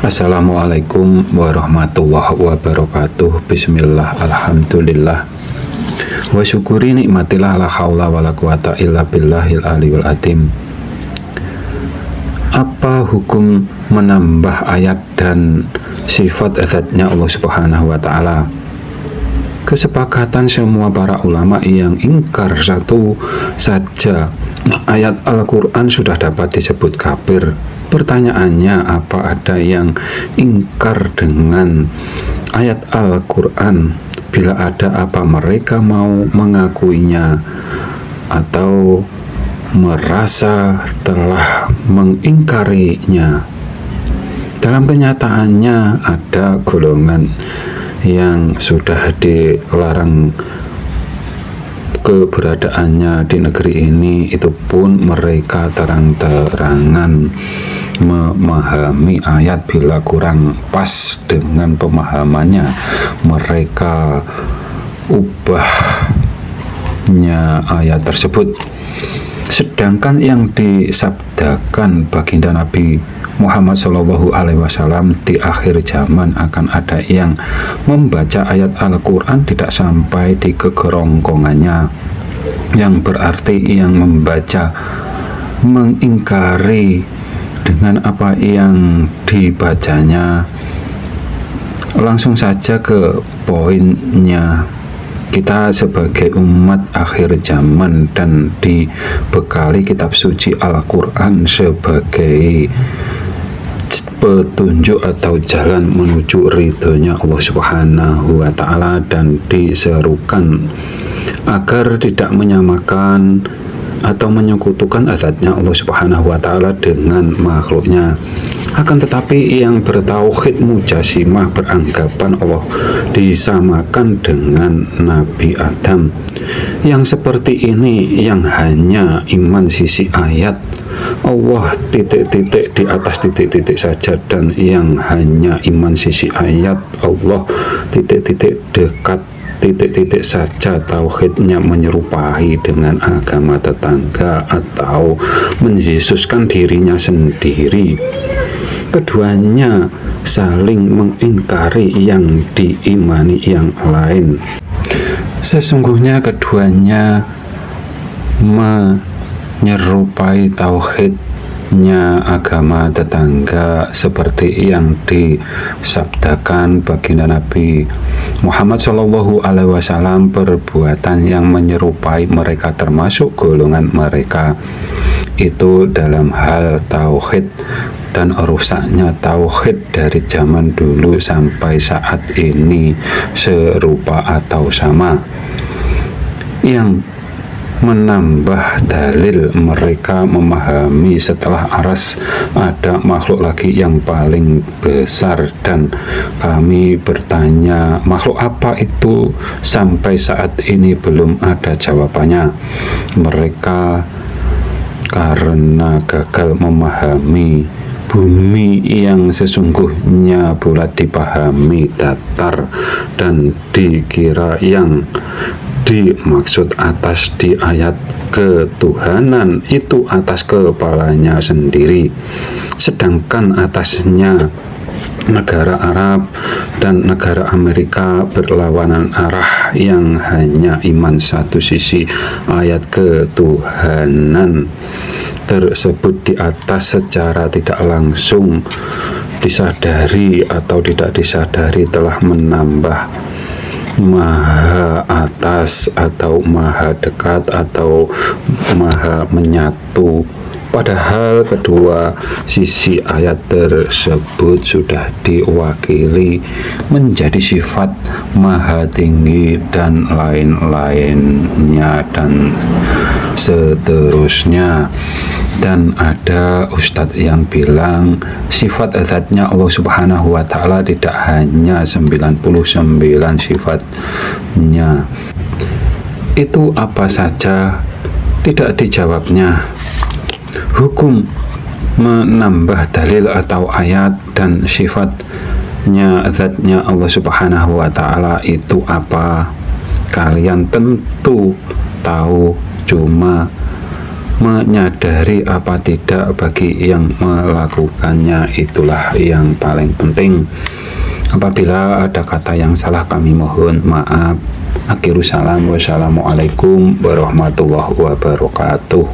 Assalamualaikum warahmatullahi wabarakatuh. Bismillah, alhamdulillah, wa syukuri nikmatillah, la haula wala quwata illa billahil aliyul azim. Apa hukum menambah ayat dan sifat zatnya Allah Subhanahu wa ta'ala? Kesepakatan semua para ulama yang ingkar satu saja ayat Al-Quran sudah dapat disebut kafir. Pertanyaannya, apa ada yang ingkar dengan ayat Al-Quran? Bila ada, apa mereka mau mengakuinya atau merasa telah mengingkarinya? Dalam kenyataannya ada golongan yang sudah dilarang keberadaannya di negeri ini, itu pun mereka terang-terangan memahami ayat. Bila kurang pas dengan pemahamannya, mereka ubahnya ayat tersebut. Sedangkan yang disabdakan baginda Nabi Muhammad SAW di akhir zaman akan ada yang membaca ayat Al-Quran tidak sampai di kegerongkongannya, yang berarti yang membaca mengingkari dengan apa yang dibacanya. Langsung saja ke poinnya. Kita sebagai umat akhir zaman dan dibekali kitab suci Al-Quran sebagai petunjuk atau jalan menuju ridhonya Allah Subhanahu wa ta'ala, dan diserukan agar tidak menyamakan atau menyekutukan zatnya Allah Subhanahu wa ta'ala dengan makhluknya. Akan tetapi yang bertauhid mujasimah beranggapan Allah disamakan dengan Nabi Adam. Yang seperti ini yang hanya iman sisi ayat Allah titik-titik di atas titik-titik saja, dan yang hanya iman sisi ayat Allah titik-titik dekat titik-titik saja, tauhidnya menyerupai dengan agama tetangga atau menyesuskan dirinya sendiri. Keduanya saling mengingkari yang diimani yang lain. Sesungguhnya keduanya menyerupai tauhidnya agama tetangga seperti yang disabdakan baginda Nabi Muhammad SAW. Perbuatan yang menyerupai mereka termasuk golongan mereka itu dalam hal tauhid, dan rusaknya tauhid dari zaman dulu sampai saat ini serupa atau sama. Yang menambah dalil mereka memahami setelah aras ada makhluk lagi yang paling besar, dan kami bertanya makhluk apa itu, sampai saat ini belum ada jawabannya. Mereka karena gagal memahami bumi yang sesungguhnya bulat dipahami datar, dan dikira yang dimaksud atas di ayat ketuhanan itu atas kepalanya sendiri, sedangkan atasnya negara Arab dan negara Amerika berlawanan arah yang hanya iman satu sisi ayat ketuhanan tersebut di atas secara tidak langsung disadari atau tidak disadari telah menambah maha atas atau maha dekat atau maha menyatu, padahal kedua sisi ayat tersebut sudah diwakili menjadi sifat maha tinggi dan lain-lainnya dan seterusnya. Dan ada ustadz yang bilang sifat zatnya Allah Subhanahu wa ta'ala tidak hanya 99 sifatnya. Itu apa saja? Tidak dijawabnya. Hukum menambah dalil atau ayat dan sifatnya zatnya Allah Subhanahu wa ta'ala itu apa? Kalian tentu tahu, cuma menyadari apa tidak bagi yang melakukannya itulah yang paling penting. Apabila ada kata yang salah kami mohon maaf. Akhirus salam, wassalamualaikum warahmatullahi wabarakatuh.